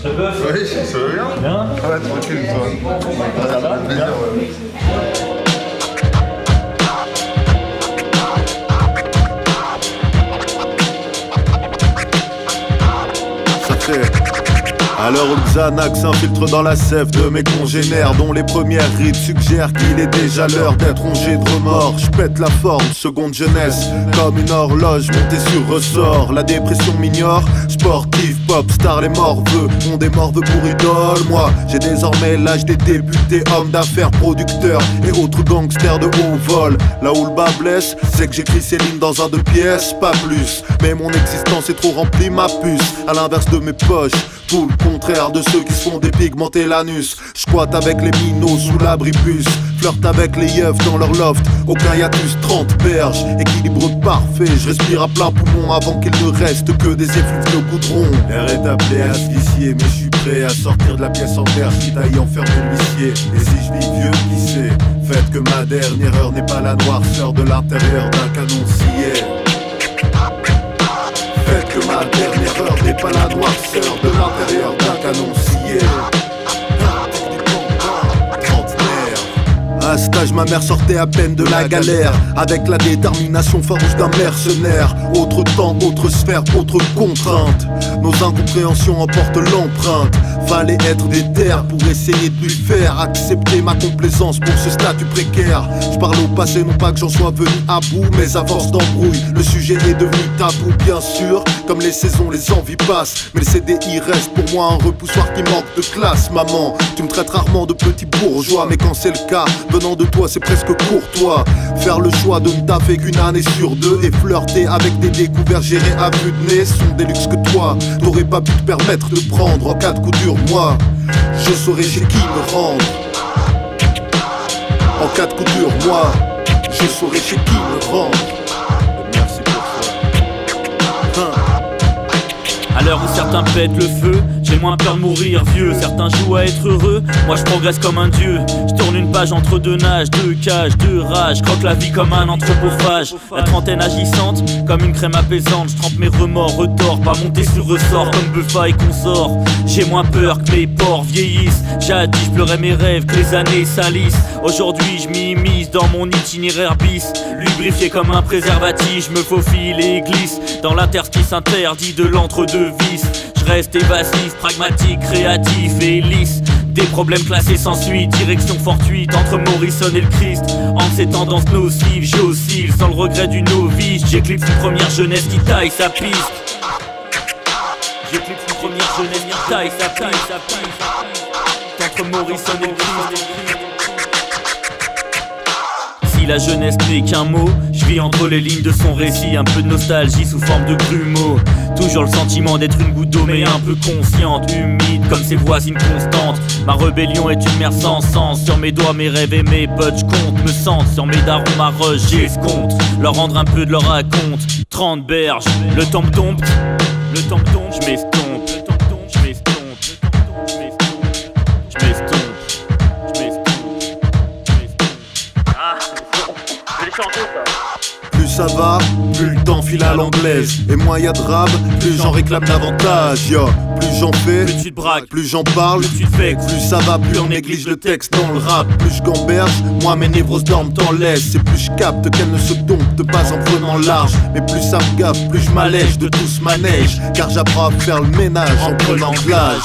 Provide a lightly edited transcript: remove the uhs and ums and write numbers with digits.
Le bœuf? Oui, ça va bien. Bien. Ouais, tranquille, toi. Ça va? Plaisir, ouais. Ça fait. Alors où Xanax s'infiltre dans la sève de mes congénères, dont les premières rides suggèrent qu'il est déjà l'heure d'être rongé de remords. J'pète la forme, seconde jeunesse, comme une horloge montée sur ressort. La dépression m'ignore, sportif, pop star, les morveux ont des morveux pour idole. Moi, j'ai désormais l'âge des débutés, hommes d'affaires, producteurs et autres gangsters de haut vol. Là où le bas blesse, c'est que j'écris ces lignes dans un 2 pièces, pas plus. Mais mon existence est trop remplie, ma puce, à l'inverse de mes poches. Tout le contraire de ceux qui se font dépigmenter l'anus. J'squatte avec les minots sous l'abribus, flirte avec les yeufs dans leur loft. Aucun hiatus, 30 berges, équilibre parfait. Je respire à plein poumon avant qu'il ne reste que des effluves de goudron. L'air est appelé à asphyxier, mais je suis prêt à sortir de la pièce en terre, quitte à y enfermer l'huissier. Et si je vis vieux, qui sait? Faites que ma dernière heure n'est pas la noirceur de l'intérieur d'un canon scié. Faites que ma dernière heure n'est pas la noirceur de l'intérieur d'un canon scié. À cet âge, ma mère sortait à peine de la galère, avec la détermination farouche d'un mercenaire. Autre temps, autre sphère, autre contrainte. Nos incompréhensions emportent l'empreinte. Fallait être déter pour essayer de lui faire accepter ma complaisance pour ce statut précaire. Je parle au passé, non pas que j'en sois venu à bout, mais à force d'embrouille, le sujet est devenu tabou, bien sûr. Comme les saisons, les envies passent, mais le CDI reste pour moi un repoussoir qui manque de classe. Maman, tu me traites rarement de petit bourgeois, mais quand c'est le cas, venant de toi, c'est presque courtois. Faire le choix de ne taffer qu'une année sur deux et flirter avec des découvertes gérées à vue de nez sont des luxes que toi t'aurais pas pu te permettre de prendre. En cas de coup dur, moi, je saurais chez qui me rendre. En cas de coup dur, moi, je saurais chez qui me rendre. Merci pour ça. À l'heure où certains pètent le feu, j'ai moins peur de mourir vieux. Certains jouent à être heureux, moi je progresse comme un dieu. Je tourne une page entre deux nages, deux cages, deux rages. Croque la vie comme un anthropophage. La trentaine agissante, comme une crème apaisante. Je trempe mes remords, retors, pas monter sur ressort comme Buffa et consort. J'ai moins peur que mes porcs vieillissent. Jadis je pleurais mes rêves, que les années salissent. Aujourd'hui je m'immisce dans mon itinéraire bis. Lubrifié comme un préservatif, je me faufile et glisse dans l'interstice interdit de l'entre-deux vis. Je reste évasif, pragmatique, créatif et lisse. Des problèmes classés sans suite, direction fortuite entre Morrison et le Christ. Entre ces tendances nocives, j'oscille sans le regret du novice. J'éclipse une première jeunesse qui taille sa piste. J'éclipse une première jeunesse qui taille sa piste. Entre Morrison et le Christ. Si la jeunesse n'est qu'un mot, je vis entre les lignes de son récit. Un peu de nostalgie sous forme de grumeaux. Toujours le sentiment d'être une goutte d'eau mais un peu consciente. Humide comme ses voisines constantes. Ma rébellion est une mer sans sens. Sur mes doigts mes rêves et mes potes compte. Me sentent sur mes darons ma rush j'escompte. Leur rendre un peu de leur raconte. 30 berges, le temps me tombe. Le temps me tombe, je m'estompe. Le temps me tombe, je m'estompe. Le temps me tombe, je m'estompe. Je m'estompe. Plus ça va, plus le temps file à l'anglaise. Et moins y'a de rab, plus j'en réclame davantage. Yo, plus j'en fais, Plus tu te braques, plus j'en parle, plus tu te vexes. plus ça va, plus on néglige le texte dans le rap. Plus je gamberge, moins mes névroses dorment en laisse. Et plus je capte qu'elle ne se dompte pas en prenant large. Mais plus ça me gaffe, plus je m'allège de tout ce manège. Car j'apprends à faire le ménage en prenant de l'âge.